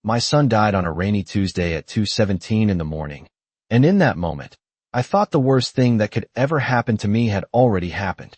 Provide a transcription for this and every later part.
My son died on a rainy Tuesday at 2:17 in the morning. And in that moment, I thought the worst thing that could ever happen to me had already happened.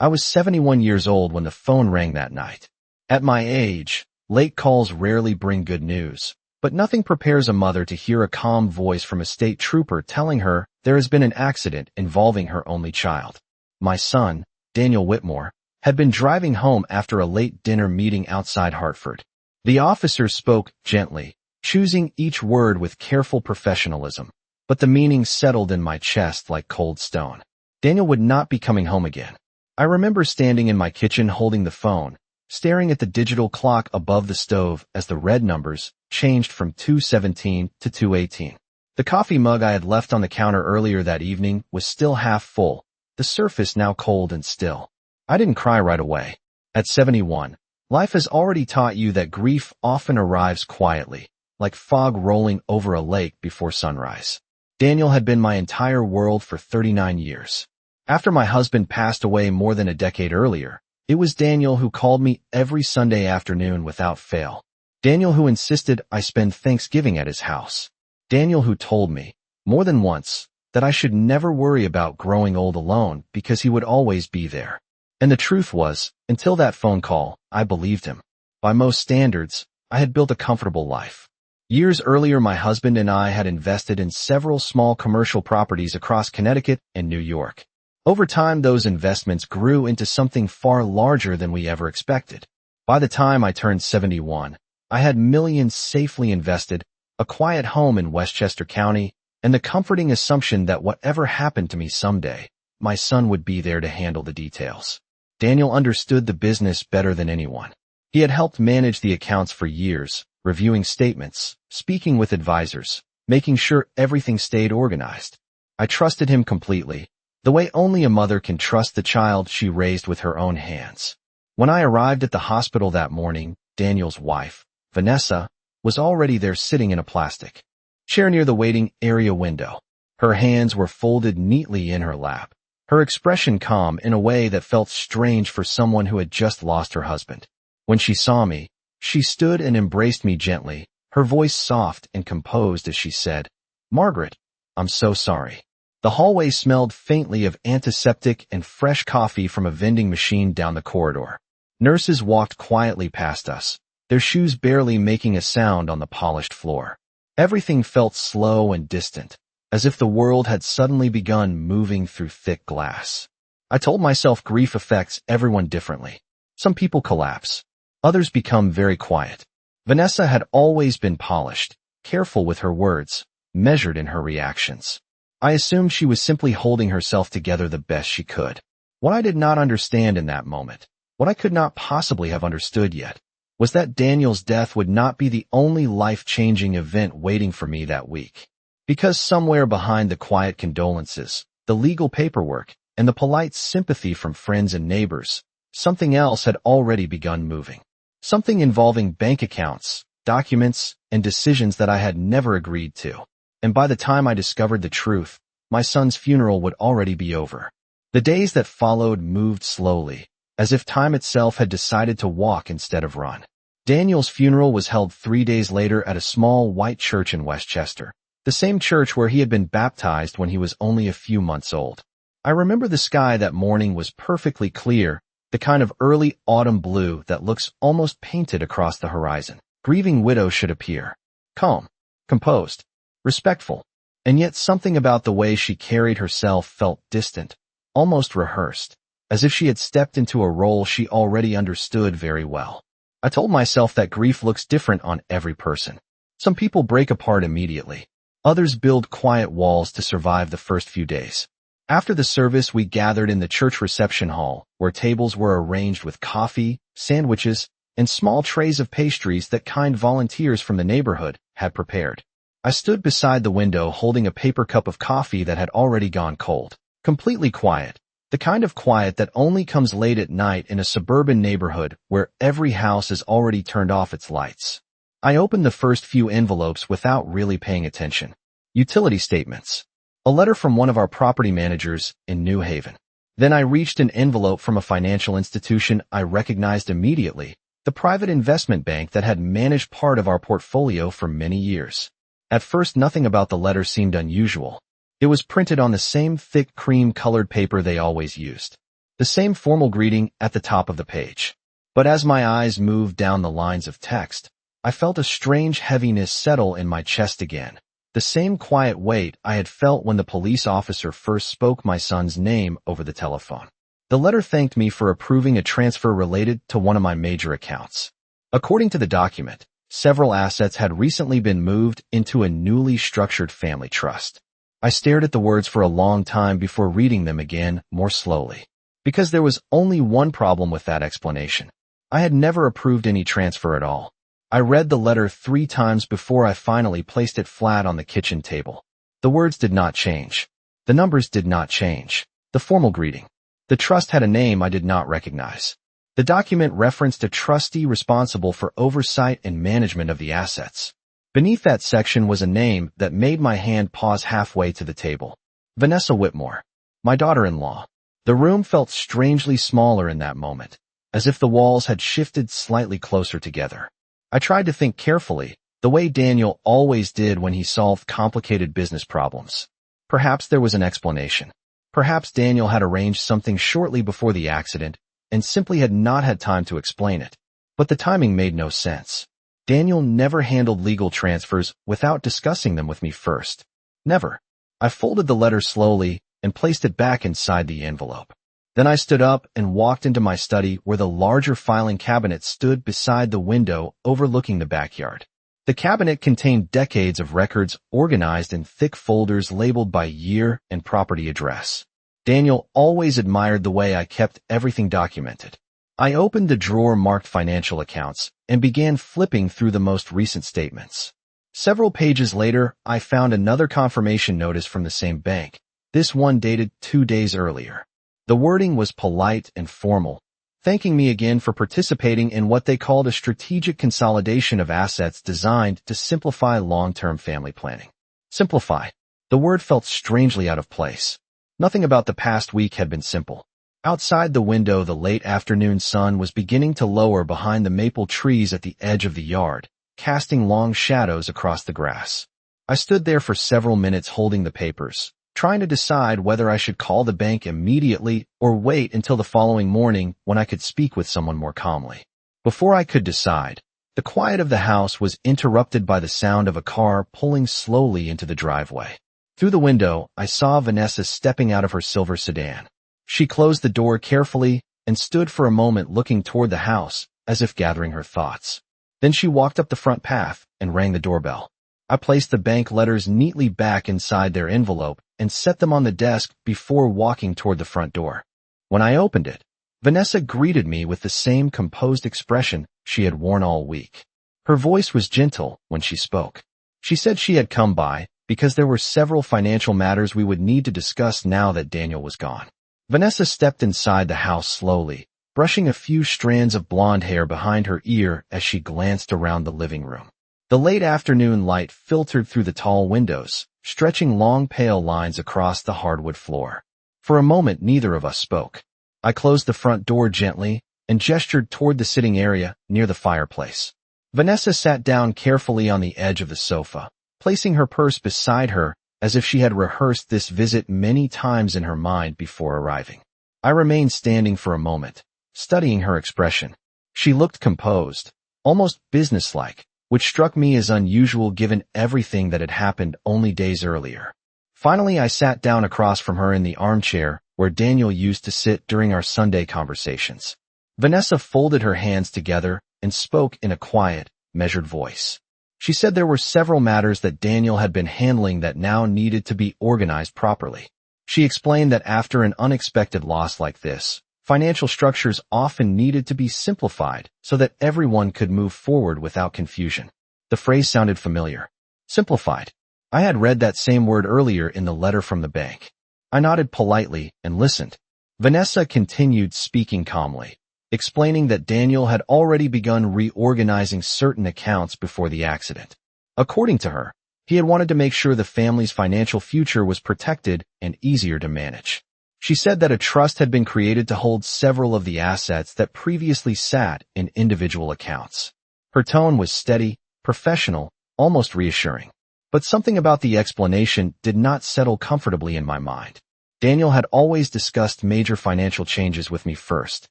I was 71 years old when the phone rang that night. At my age, late calls rarely bring good news, but nothing prepares a mother to hear a calm voice from a state trooper telling her there has been an accident involving her only child. My son, Daniel Whitmore, had been driving home after a late dinner meeting outside Hartford. The officer spoke gently, choosing each word with careful professionalism, but the meaning settled in my chest like cold stone. Daniel would not be coming home again. I remember standing in my kitchen holding the phone, staring at the digital clock above the stove as the red numbers changed from 2:17 to 2:18. The coffee mug I had left on the counter earlier that evening was still half full, the surface now cold and still. I didn't cry right away. At 71, life has already taught you that grief often arrives quietly, like fog rolling over a lake before sunrise. Daniel had been my entire world for 39 years. After my husband passed away more than a decade earlier, it was Daniel who called me every Sunday afternoon without fail. Daniel who insisted I spend Thanksgiving at his house. Daniel who told me, more than once, that I should never worry about growing old alone because he would always be there. And the truth was, until that phone call, I believed him. By most standards, I had built a comfortable life. Years earlier, my husband and I had invested in several small commercial properties across Connecticut and New York. Over time, those investments grew into something far larger than we ever expected. By the time I turned 71, I had millions safely invested, a quiet home in Westchester County, and the comforting assumption that whatever happened to me someday, my son would be there to handle the details. Daniel understood the business better than anyone. He had helped manage the accounts for years, reviewing statements, speaking with advisors, making sure everything stayed organized. I trusted him completely, the way only a mother can trust the child she raised with her own hands. When I arrived at the hospital that morning, Daniel's wife, Vanessa, was already there sitting in a plastic chair near the waiting area window. Her hands were folded neatly in her lap, her expression calm in a way that felt strange for someone who had just lost her husband. When she saw me, she stood and embraced me gently, her voice soft and composed as she said, "Margaret, I'm so sorry." The hallway smelled faintly of antiseptic and fresh coffee from a vending machine down the corridor. Nurses walked quietly past us, their shoes barely making a sound on the polished floor. Everything felt slow and distant, as if the world had suddenly begun moving through thick glass. I told myself grief affects everyone differently. Some people collapse. Others become very quiet. Vanessa had always been polished, careful with her words, measured in her reactions. I assumed she was simply holding herself together the best she could. What I did not understand in that moment, what I could not possibly have understood yet, was that Daniel's death would not be the only life-changing event waiting for me that week. Because somewhere behind the quiet condolences, the legal paperwork, and the polite sympathy from friends and neighbors, something else had already begun moving. Something involving bank accounts, documents, and decisions that I had never agreed to. And by the time I discovered the truth, my son's funeral would already be over. The days that followed moved slowly, as if time itself had decided to walk instead of run. Daniel's funeral was held 3 days later at a small white church in Westchester, the same church where he had been baptized when he was only a few months old. I remember the sky that morning was perfectly clear, the kind of early autumn blue that looks almost painted across the horizon. Grieving widow should appear. Calm, composed, respectful, and yet something about the way she carried herself felt distant, almost rehearsed, as if she had stepped into a role she already understood very well. I told myself that grief looks different on every person. Some people break apart immediately. Others build quiet walls to survive the first few days. After the service, we gathered in the church reception hall, where tables were arranged with coffee, sandwiches, and small trays of pastries that kind volunteers from the neighborhood had prepared. I stood beside the window holding a paper cup of coffee that had already gone cold. Completely quiet. The kind of quiet that only comes late at night in a suburban neighborhood where every house has already turned off its lights. I opened the first few envelopes without really paying attention. Utility statements. A letter from one of our property managers in New Haven. Then I reached an envelope from a financial institution I recognized immediately, the private investment bank that had managed part of our portfolio for many years. At first, nothing about the letter seemed unusual. It was printed on the same thick cream-colored paper they always used. The same formal greeting at the top of the page. But as my eyes moved down the lines of text, I felt a strange heaviness settle in my chest again. The same quiet weight I had felt when the police officer first spoke my son's name over the telephone. The letter thanked me for approving a transfer related to one of my major accounts. According to the document, several assets had recently been moved into a newly structured family trust. I stared at the words for a long time before reading them again more slowly. Because there was only one problem with that explanation. I had never approved any transfer at all. I read the letter 3 times before I finally placed it flat on the kitchen table. The words did not change. The numbers did not change. The formal greeting. The trust had a name I did not recognize. The document referenced a trustee responsible for oversight and management of the assets. Beneath that section was a name that made my hand pause halfway to the table. Vanessa Whitmore, my daughter-in-law. The room felt strangely smaller in that moment, as if the walls had shifted slightly closer together. I tried to think carefully, the way Daniel always did when he solved complicated business problems. Perhaps there was an explanation. Perhaps Daniel had arranged something shortly before the accident and simply had not had time to explain it. But the timing made no sense. Daniel never handled legal transfers without discussing them with me first. Never. I folded the letter slowly and placed it back inside the envelope. Then I stood up and walked into my study where the larger filing cabinet stood beside the window overlooking the backyard. The cabinet contained decades of records organized in thick folders labeled by year and property address. Daniel always admired the way I kept everything documented. I opened the drawer marked financial accounts and began flipping through the most recent statements. Several pages later, I found another confirmation notice from the same bank, this one dated 2 days earlier. The wording was polite and formal, thanking me again for participating in what they called a strategic consolidation of assets designed to simplify long-term family planning. Simplify. The word felt strangely out of place. Nothing about the past week had been simple. Outside the window, the late afternoon sun was beginning to lower behind the maple trees at the edge of the yard, casting long shadows across the grass. I stood there for several minutes holding the papers, trying to decide whether I should call the bank immediately or wait until the following morning when I could speak with someone more calmly. Before I could decide, the quiet of the house was interrupted by the sound of a car pulling slowly into the driveway. Through the window, I saw Vanessa stepping out of her silver sedan. She closed the door carefully and stood for a moment looking toward the house, as if gathering her thoughts. Then she walked up the front path and rang the doorbell. I placed the bank letters neatly back inside their envelope and set them on the desk before walking toward the front door. When I opened it, Vanessa greeted me with the same composed expression she had worn all week. Her voice was gentle when she spoke. She said she had come by because there were several financial matters we would need to discuss now that Daniel was gone. Vanessa stepped inside the house slowly, brushing a few strands of blonde hair behind her ear as she glanced around the living room. The late afternoon light filtered through the tall windows, stretching long pale lines across the hardwood floor. For a moment, neither of us spoke. I closed the front door gently and gestured toward the sitting area near the fireplace. Vanessa sat down carefully on the edge of the sofa, placing her purse beside her as if she had rehearsed this visit many times in her mind before arriving. I remained standing for a moment, studying her expression. She looked composed, almost businesslike, which struck me as unusual given everything that had happened only days earlier. Finally, I sat down across from her in the armchair where Daniel used to sit during our Sunday conversations. Vanessa folded her hands together and spoke in a quiet, measured voice. She said there were several matters that Daniel had been handling that now needed to be organized properly. She explained that after an unexpected loss like this, financial structures often needed to be simplified so that everyone could move forward without confusion. The phrase sounded familiar. Simplified. I had read that same word earlier in the letter from the bank. I nodded politely and listened. Vanessa continued speaking calmly, explaining that Daniel had already begun reorganizing certain accounts before the accident. According to her, he had wanted to make sure the family's financial future was protected and easier to manage. She said that a trust had been created to hold several of the assets that previously sat in individual accounts. Her tone was steady, professional, almost reassuring. But something about the explanation did not settle comfortably in my mind. Daniel had always discussed major financial changes with me first.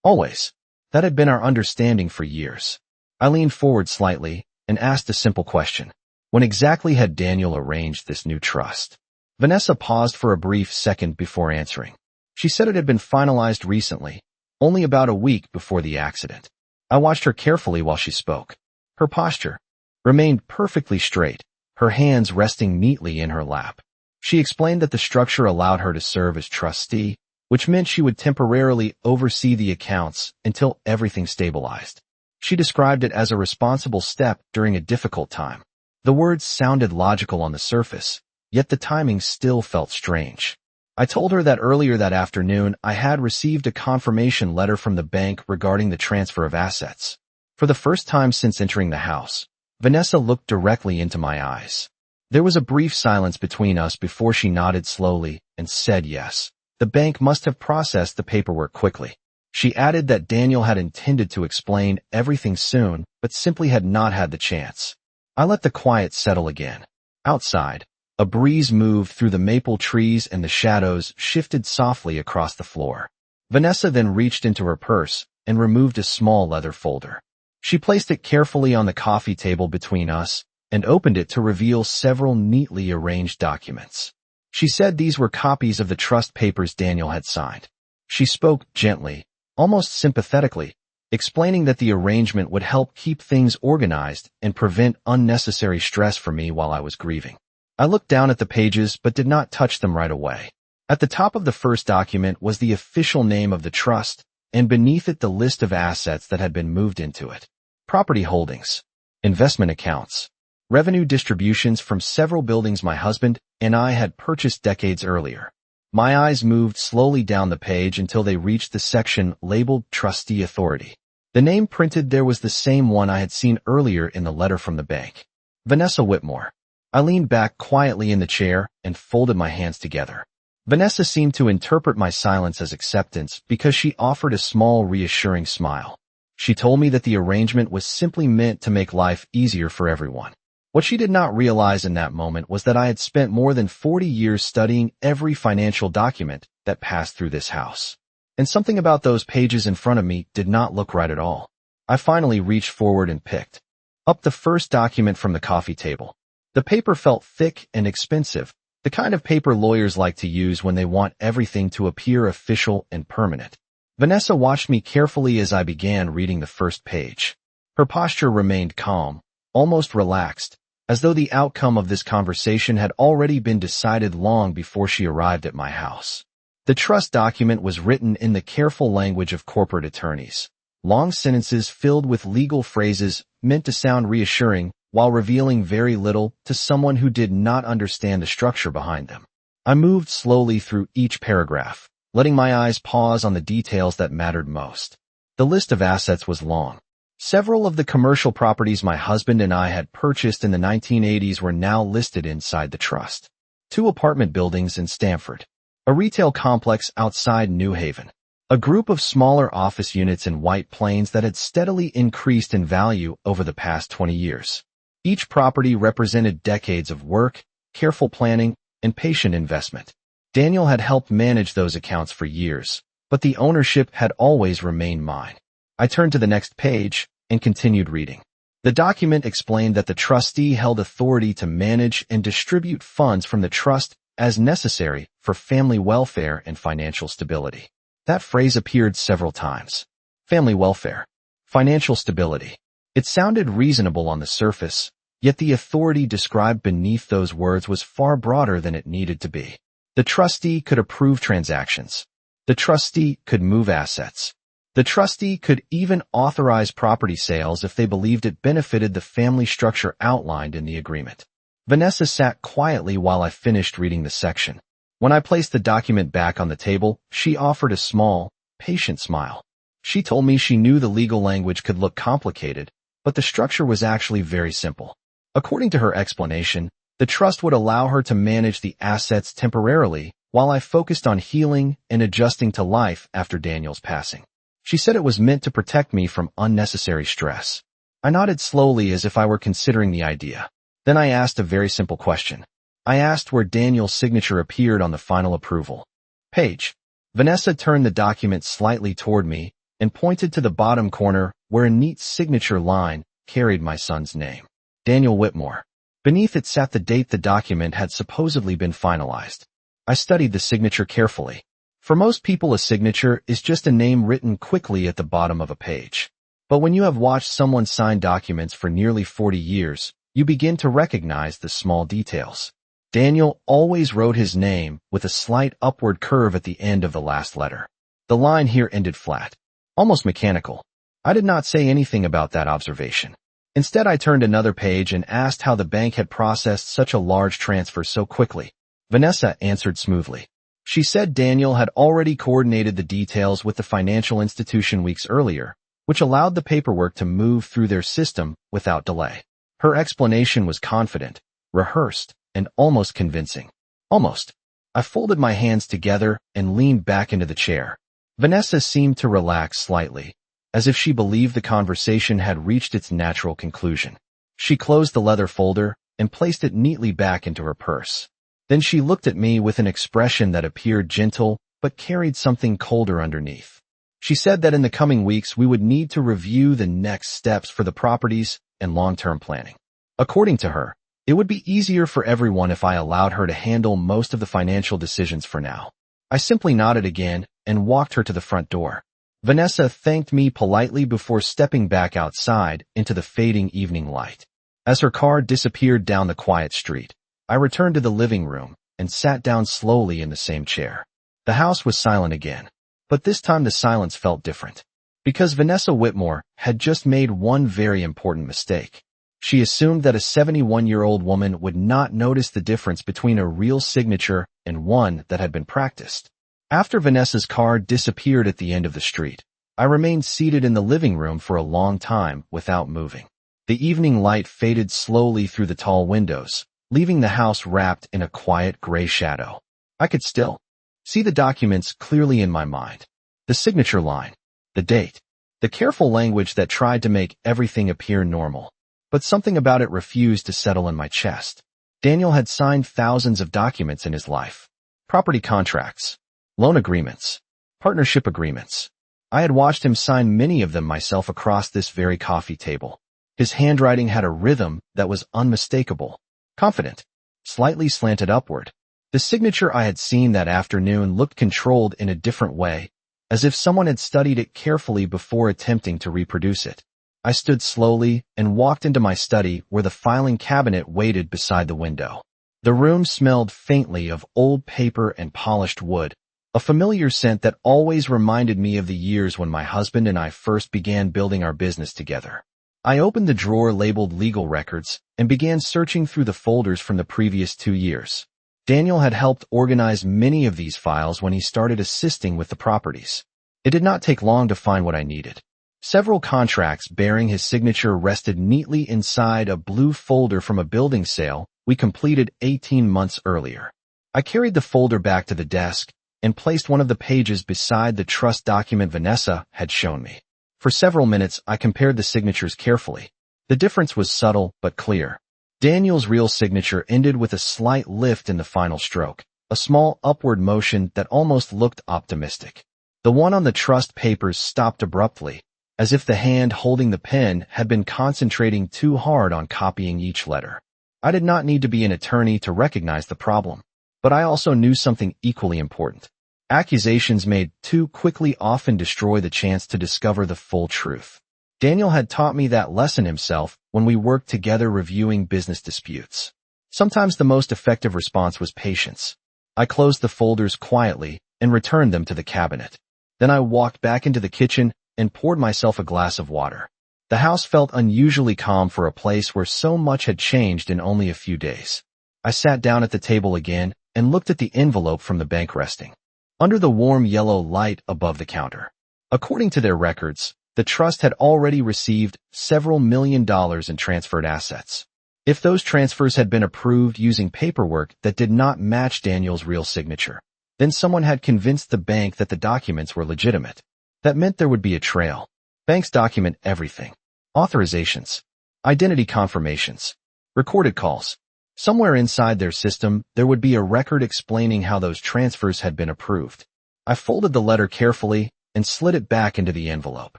Always. That had been our understanding for years. I leaned forward slightly and asked a simple question. When exactly had Daniel arranged this new trust? Vanessa paused for a brief second before answering. She said it had been finalized recently, only about a week before the accident. I watched her carefully while she spoke. Her posture remained perfectly straight, her hands resting neatly in her lap. She explained that the structure allowed her to serve as trustee, which meant she would temporarily oversee the accounts until everything stabilized. She described it as a responsible step during a difficult time. The words sounded logical on the surface, yet the timing still felt strange. I told her that earlier that afternoon I had received a confirmation letter from the bank regarding the transfer of assets. For the first time since entering the house, Vanessa looked directly into my eyes. There was a brief silence between us before she nodded slowly and said yes. The bank must have processed the paperwork quickly. She added that Daniel had intended to explain everything soon, but simply had not had the chance. I let the quiet settle again. Outside, a breeze moved through the maple trees and the shadows shifted softly across the floor. Vanessa then reached into her purse and removed a small leather folder. She placed it carefully on the coffee table between us and opened it to reveal several neatly arranged documents. She said these were copies of the trust papers Daniel had signed. She spoke gently, almost sympathetically, explaining that the arrangement would help keep things organized and prevent unnecessary stress for me while I was grieving. I looked down at the pages but did not touch them right away. At the top of the first document was the official name of the trust, and beneath it the list of assets that had been moved into it. Property holdings, investment accounts, revenue distributions from several buildings my husband and I had purchased decades earlier. My eyes moved slowly down the page until they reached the section labeled Trustee Authority. The name printed there was the same one I had seen earlier in the letter from the bank. Vanessa Whitmore. I leaned back quietly in the chair and folded my hands together. Vanessa seemed to interpret my silence as acceptance because she offered a small, reassuring smile. She told me that the arrangement was simply meant to make life easier for everyone. What she did not realize in that moment was that I had spent more than 40 years studying every financial document that passed through this house. And something about those pages in front of me did not look right at all. I finally reached forward and picked up the first document from the coffee table. The paper felt thick and expensive, the kind of paper lawyers like to use when they want everything to appear official and permanent. Vanessa watched me carefully as I began reading the first page. Her posture remained calm, almost relaxed, as though the outcome of this conversation had already been decided long before she arrived at my house. The trust document was written in the careful language of corporate attorneys. Long sentences filled with legal phrases meant to sound reassuring, while revealing very little to someone who did not understand the structure behind them. I moved slowly through each paragraph, letting my eyes pause on the details that mattered most. The list of assets was long. Several of the commercial properties my husband and I had purchased in the 1980s were now listed inside the trust. 2 apartment buildings in Stamford, a retail complex outside New Haven, a group of smaller office units in White Plains that had steadily increased in value over the past 20 years. Each property represented decades of work, careful planning, and patient investment. Daniel had helped manage those accounts for years, but the ownership had always remained mine. I turned to the next page and continued reading. The document explained that the trustee held authority to manage and distribute funds from the trust as necessary for family welfare and financial stability. That phrase appeared several times. Family welfare, financial stability. It sounded reasonable on the surface, yet the authority described beneath those words was far broader than it needed to be. The trustee could approve transactions. The trustee could move assets. The trustee could even authorize property sales if they believed it benefited the family structure outlined in the agreement. Vanessa sat quietly while I finished reading the section. When I placed the document back on the table, she offered a small, patient smile. She told me she knew the legal language could look complicated, but the structure was actually very simple. According to her explanation, the trust would allow her to manage the assets temporarily while I focused on healing and adjusting to life after Daniel's passing. She said it was meant to protect me from unnecessary stress. I nodded slowly as if I were considering the idea. Then I asked a very simple question. I asked where Daniel's signature appeared on the final approval page. Vanessa turned the document slightly toward me and pointed to the bottom corner where a neat signature line carried my son's name, Daniel Whitmore. Beneath it sat the date the document had supposedly been finalized. I studied the signature carefully. For most people, a signature is just a name written quickly at the bottom of a page. But when you have watched someone sign documents for nearly 40 years, you begin to recognize the small details. Daniel always wrote his name with a slight upward curve at the end of the last letter. The line here ended flat, almost mechanical. I did not say anything about that observation. Instead, I turned another page and asked how the bank had processed such a large transfer so quickly. Vanessa answered smoothly. She said Daniel had already coordinated the details with the financial institution weeks earlier, which allowed the paperwork to move through their system without delay. Her explanation was confident, rehearsed, and almost convincing. Almost. I folded my hands together and leaned back into the chair. Vanessa seemed to relax slightly, as if she believed the conversation had reached its natural conclusion. She closed the leather folder and placed it neatly back into her purse. Then she looked at me with an expression that appeared gentle but carried something colder underneath. She said that in the coming weeks we would need to review the next steps for the properties and long-term planning. According to her, it would be easier for everyone if I allowed her to handle most of the financial decisions for now. I simply nodded again and walked her to the front door. Vanessa thanked me politely before stepping back outside into the fading evening light. As her car disappeared down the quiet street, I returned to the living room and sat down slowly in the same chair. The house was silent again, but this time the silence felt different. Because Vanessa Whitmore had just made one very important mistake. She assumed that a 71-year-old woman would not notice the difference between a real signature and one that had been practiced. After Vanessa's car disappeared at the end of the street, I remained seated in the living room for a long time without moving. The evening light faded slowly through the tall windows, leaving the house wrapped in a quiet gray shadow. I could still see the documents clearly in my mind. The signature line, the date, the careful language that tried to make everything appear normal. But something about it refused to settle in my chest. Daniel had signed thousands of documents in his life. Property contracts, loan agreements, partnership agreements. I had watched him sign many of them myself across this very coffee table. His handwriting had a rhythm that was unmistakable, confident, slightly slanted upward. The signature I had seen that afternoon looked controlled in a different way, as if someone had studied it carefully before attempting to reproduce it. I stood slowly and walked into my study where the filing cabinet waited beside the window. The room smelled faintly of old paper and polished wood, a familiar scent that always reminded me of the years when my husband and I first began building our business together. I opened the drawer labeled legal records and began searching through the folders from the previous 2 years. Daniel had helped organize many of these files when he started assisting with the properties. It did not take long to find what I needed. Several contracts bearing his signature rested neatly inside a blue folder from a building sale we completed 18 months earlier. I carried the folder back to the desk and placed one of the pages beside the trust document Vanessa had shown me. For several minutes, I compared the signatures carefully. The difference was subtle but clear. Daniel's real signature ended with a slight lift in the final stroke, a small upward motion that almost looked optimistic. The one on the trust papers stopped abruptly, as if the hand holding the pen had been concentrating too hard on copying each letter. I did not need to be an attorney to recognize the problem, but I also knew something equally important. Accusations made too quickly often destroy the chance to discover the full truth. Daniel had taught me that lesson himself when we worked together reviewing business disputes. Sometimes the most effective response was patience. I closed the folders quietly and returned them to the cabinet. Then I walked back into the kitchen and poured myself a glass of water. The house felt unusually calm for a place where so much had changed in only a few days. I sat down at the table again and looked at the envelope from the bank resting under the warm yellow light above the counter. According to their records, the trust had already received several $1 million in transferred assets. If those transfers had been approved using paperwork that did not match Daniel's real signature, Then someone had convinced the bank that the documents were legitimate. That meant there would be a trail. Banks document everything. Authorizations, identity confirmations, recorded calls. Somewhere inside their system, there would be a record explaining how those transfers had been approved. I folded the letter carefully and slid it back into the envelope.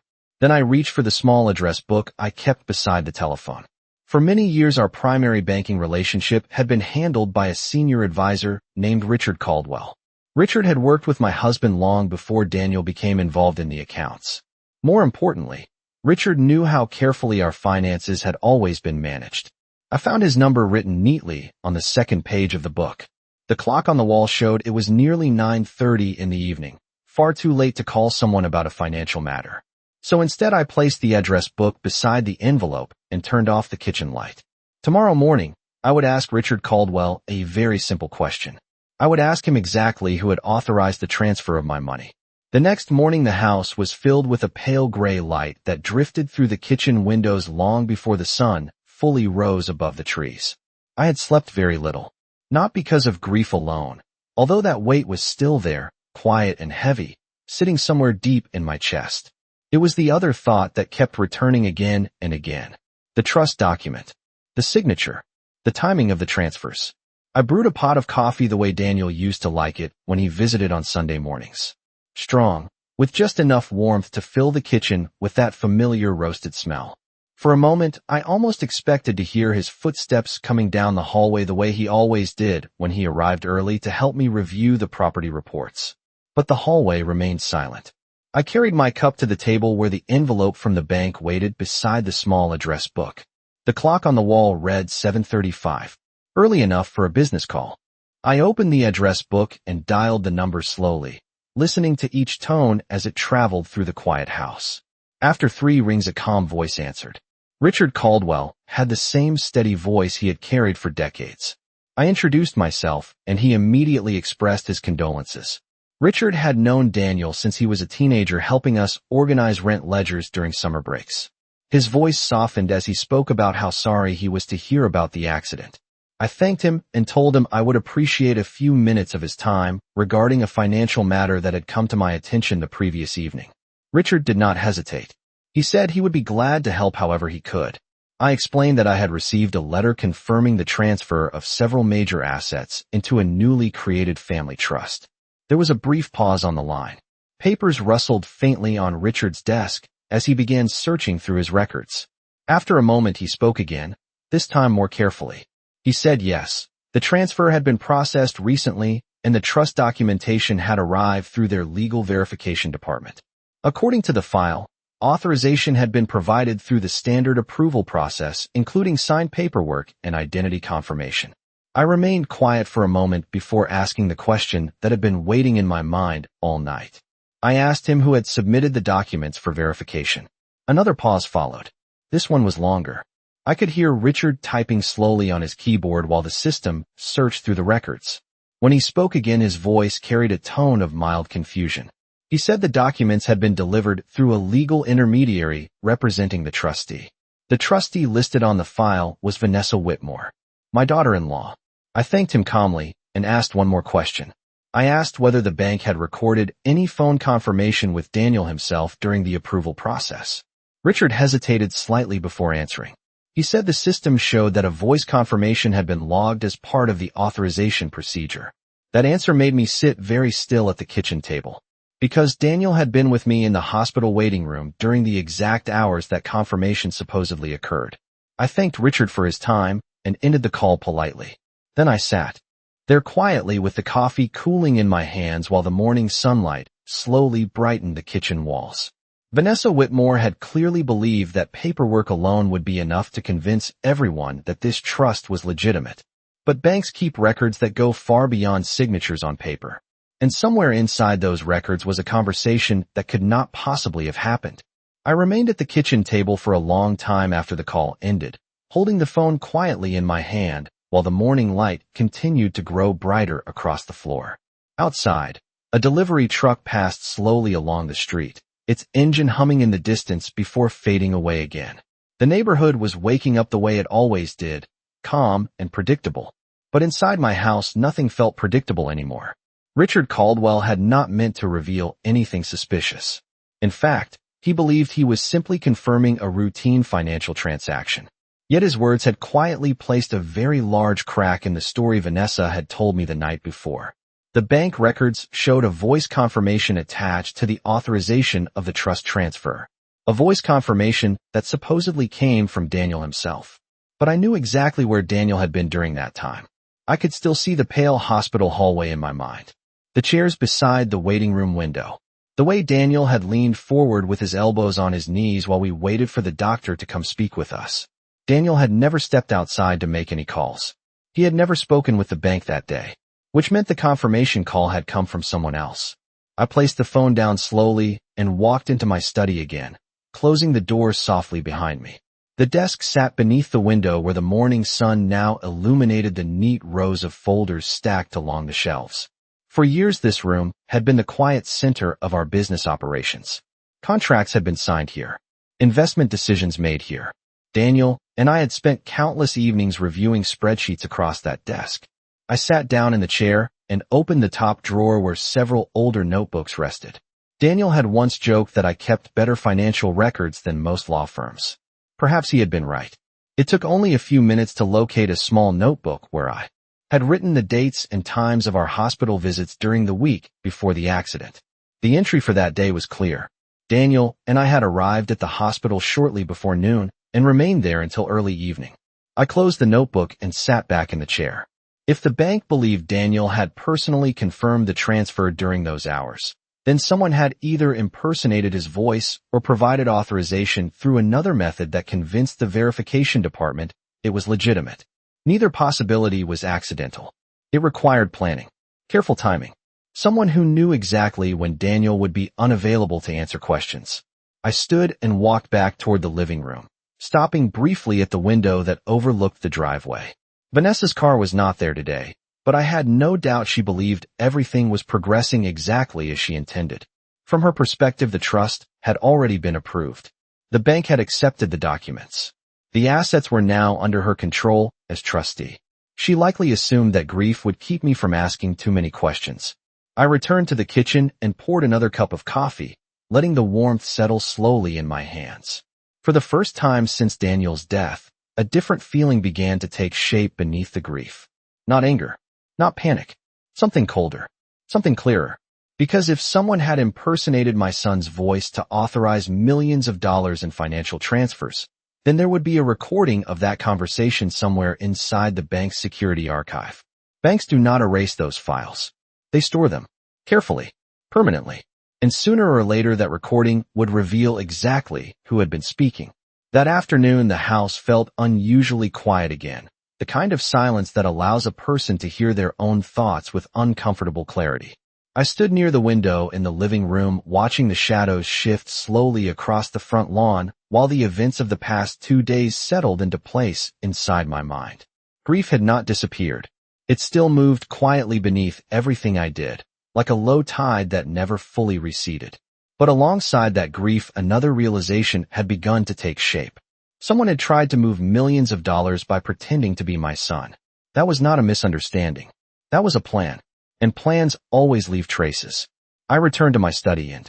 Then I reached for the small address book I kept beside the telephone. For many years, our primary banking relationship had been handled by a senior advisor named Richard Caldwell. Richard had worked with my husband long before Daniel became involved in the accounts. More importantly, Richard knew how carefully our finances had always been managed. I found his number written neatly on the second page of the book. The clock on the wall showed it was nearly 9:30 in the evening, far too late to call someone about a financial matter. So instead I placed the address book beside the envelope and turned off the kitchen light. Tomorrow morning, I would ask Richard Caldwell a very simple question. I would ask him exactly who had authorized the transfer of my money. The next morning the house was filled with a pale gray light that drifted through the kitchen windows long before the sun fully rose above the trees. I had slept very little, not because of grief alone, although that weight was still there, quiet and heavy, sitting somewhere deep in my chest. It was the other thought that kept returning again and again. The trust document, the signature, the timing of the transfers. I brewed a pot of coffee the way Daniel used to like it when he visited on Sunday mornings. Strong, with just enough warmth to fill the kitchen with that familiar roasted smell. For a moment, I almost expected to hear his footsteps coming down the hallway the way he always did when he arrived early to help me review the property reports. But the hallway remained silent. I carried my cup to the table where the envelope from the bank waited beside the small address book. The clock on the wall read 7:35. Early enough for a business call. I opened the address book and dialed the number slowly, listening to each tone as it traveled through the quiet house. After 3 rings, a calm voice answered. Richard Caldwell had the same steady voice he had carried for decades. I introduced myself, and he immediately expressed his condolences. Richard had known Daniel since he was a teenager, helping us organize rent ledgers during summer breaks. His voice softened as he spoke about how sorry he was to hear about the accident. I thanked him and told him I would appreciate a few minutes of his time regarding a financial matter that had come to my attention the previous evening. Richard did not hesitate. He said he would be glad to help however he could. I explained that I had received a letter confirming the transfer of several major assets into a newly created family trust. There was a brief pause on the line. Papers rustled faintly on Richard's desk as he began searching through his records. After a moment he spoke again, this time more carefully. He said yes, the transfer had been processed recently and the trust documentation had arrived through their legal verification department. According to the file, authorization had been provided through the standard approval process, including signed paperwork and identity confirmation. I remained quiet for a moment before asking the question that had been waiting in my mind all night. I asked him who had submitted the documents for verification. Another pause followed. This one was longer. I could hear Richard typing slowly on his keyboard while the system searched through the records. When he spoke again, his voice carried a tone of mild confusion. He said the documents had been delivered through a legal intermediary representing the trustee. The trustee listed on the file was Vanessa Whitmore, my daughter-in-law. I thanked him calmly and asked one more question. I asked whether the bank had recorded any phone confirmation with Daniel himself during the approval process. Richard hesitated slightly before answering. He said the system showed that a voice confirmation had been logged as part of the authorization procedure. That answer made me sit very still at the kitchen table. Because Daniel had been with me in the hospital waiting room during the exact hours that confirmation supposedly occurred. I thanked Richard for his time and ended the call politely. Then I sat there quietly with the coffee cooling in my hands while the morning sunlight slowly brightened the kitchen walls. Vanessa Whitmore had clearly believed that paperwork alone would be enough to convince everyone that this trust was legitimate. But banks keep records that go far beyond signatures on paper. And somewhere inside those records was a conversation that could not possibly have happened. I remained at the kitchen table for a long time after the call ended, holding the phone quietly in my hand while the morning light continued to grow brighter across the floor. Outside, a delivery truck passed slowly along the street, its engine humming in the distance before fading away again. The neighborhood was waking up the way it always did, calm and predictable. But inside my house, nothing felt predictable anymore. Richard Caldwell had not meant to reveal anything suspicious. In fact, he believed he was simply confirming a routine financial transaction. Yet his words had quietly placed a very large crack in the story Vanessa had told me the night before. The bank records showed a voice confirmation attached to the authorization of the trust transfer. A voice confirmation that supposedly came from Daniel himself. But I knew exactly where Daniel had been during that time. I could still see the pale hospital hallway in my mind. The chairs beside the waiting room window. The way Daniel had leaned forward with his elbows on his knees while we waited for the doctor to come speak with us. Daniel had never stepped outside to make any calls. He had never spoken with the bank that day, which meant the confirmation call had come from someone else. I placed the phone down slowly and walked into my study again, closing the doors softly behind me. The desk sat beneath the window where the morning sun now illuminated the neat rows of folders stacked along the shelves. For years this room had been the quiet center of our business operations. Contracts had been signed here. Investment decisions made here. Daniel and I had spent countless evenings reviewing spreadsheets across that desk. I sat down in the chair and opened the top drawer where several older notebooks rested. Daniel had once joked that I kept better financial records than most law firms. Perhaps he had been right. It took only a few minutes to locate a small notebook where I had written the dates and times of our hospital visits during the week before the accident. The entry for that day was clear. Daniel and I had arrived at the hospital shortly before noon and remained there until early evening. I closed the notebook and sat back in the chair. If the bank believed Daniel had personally confirmed the transfer during those hours, then someone had either impersonated his voice or provided authorization through another method that convinced the verification department it was legitimate. Neither possibility was accidental. It required planning, careful timing, someone who knew exactly when Daniel would be unavailable to answer questions. I stood and walked back toward the living room, stopping briefly at the window that overlooked the driveway. Vanessa's car was not there today, but I had no doubt she believed everything was progressing exactly as she intended. From her perspective, the trust had already been approved. The bank had accepted the documents. The assets were now under her control as trustee. She likely assumed that grief would keep me from asking too many questions. I returned to the kitchen and poured another cup of coffee, letting the warmth settle slowly in my hands. For the first time since Daniel's death, a different feeling began to take shape beneath the grief. Not anger, not panic, something colder, something clearer. Because if someone had impersonated my son's voice to authorize millions of dollars in financial transfers, then there would be a recording of that conversation somewhere inside the bank's security archive. Banks do not erase those files. They store them, carefully, permanently. And sooner or later that recording would reveal exactly who had been speaking. That afternoon the house felt unusually quiet again, the kind of silence that allows a person to hear their own thoughts with uncomfortable clarity. I stood near the window in the living room watching the shadows shift slowly across the front lawn while the events of the past 2 days settled into place inside my mind. Grief had not disappeared. It still moved quietly beneath everything I did, like a low tide that never fully receded. But alongside that grief, another realization had begun to take shape. Someone had tried to move millions of dollars by pretending to be my son. That was not a misunderstanding. That was a plan. And plans always leave traces. I returned to my study and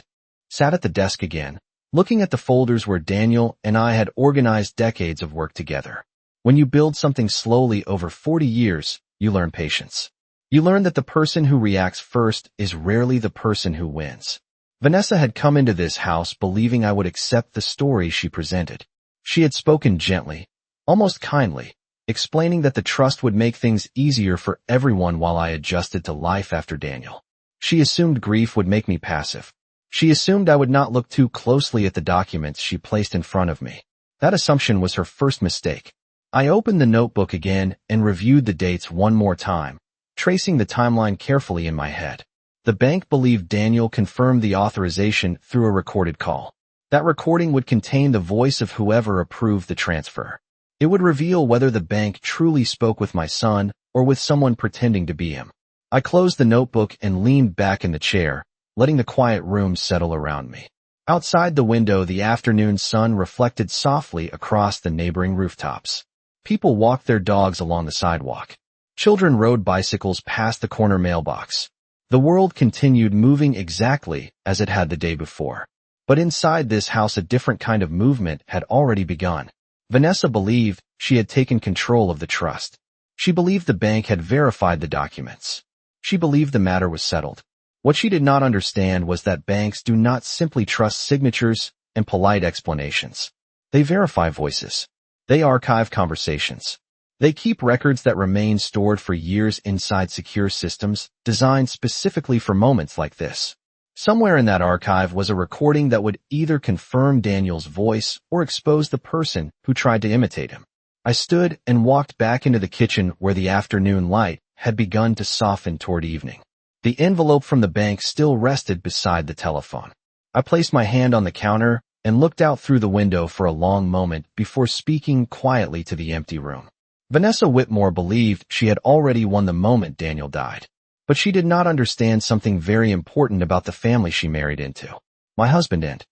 sat at the desk again, looking at the folders where Daniel and I had organized decades of work together. When you build something slowly over 40 years, you learn patience. You learn that the person who reacts first is rarely the person who wins. Vanessa had come into this house believing I would accept the story she presented. She had spoken gently, almost kindly, explaining that the trust would make things easier for everyone while I adjusted to life after Daniel. She assumed grief would make me passive. She assumed I would not look too closely at the documents she placed in front of me. That assumption was her first mistake. I opened the notebook again and reviewed the dates one more time, tracing the timeline carefully in my head. The bank believed Daniel confirmed the authorization through a recorded call. That recording would contain the voice of whoever approved the transfer. It would reveal whether the bank truly spoke with my son or with someone pretending to be him. I closed the notebook and leaned back in the chair, letting the quiet room settle around me. Outside the window, the afternoon sun reflected softly across the neighboring rooftops. People walked their dogs along the sidewalk. Children rode bicycles past the corner mailbox. The world continued moving exactly as it had the day before. But inside this house a different kind of movement had already begun. Vanessa believed she had taken control of the trust. She believed the bank had verified the documents. She believed the matter was settled. What she did not understand was that banks do not simply trust signatures and polite explanations. They verify voices. They archive conversations. They keep records that remain stored for years inside secure systems designed specifically for moments like this. Somewhere in that archive was a recording that would either confirm Daniel's voice or expose the person who tried to imitate him. I stood and walked back into the kitchen where the afternoon light had begun to soften toward evening. The envelope from the bank still rested beside the telephone. I placed my hand on the counter and looked out through the window for a long moment before speaking quietly to the empty room. Vanessa Whitmore believed she had already won the moment Daniel died. But she did not understand something very important about the family she married into. My husband and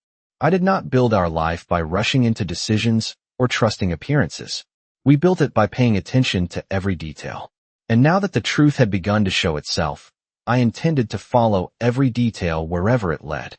I did not build our life by rushing into decisions or trusting appearances. We built it by paying attention to every detail. And now that the truth had begun to show itself, I intended to follow every detail wherever it led.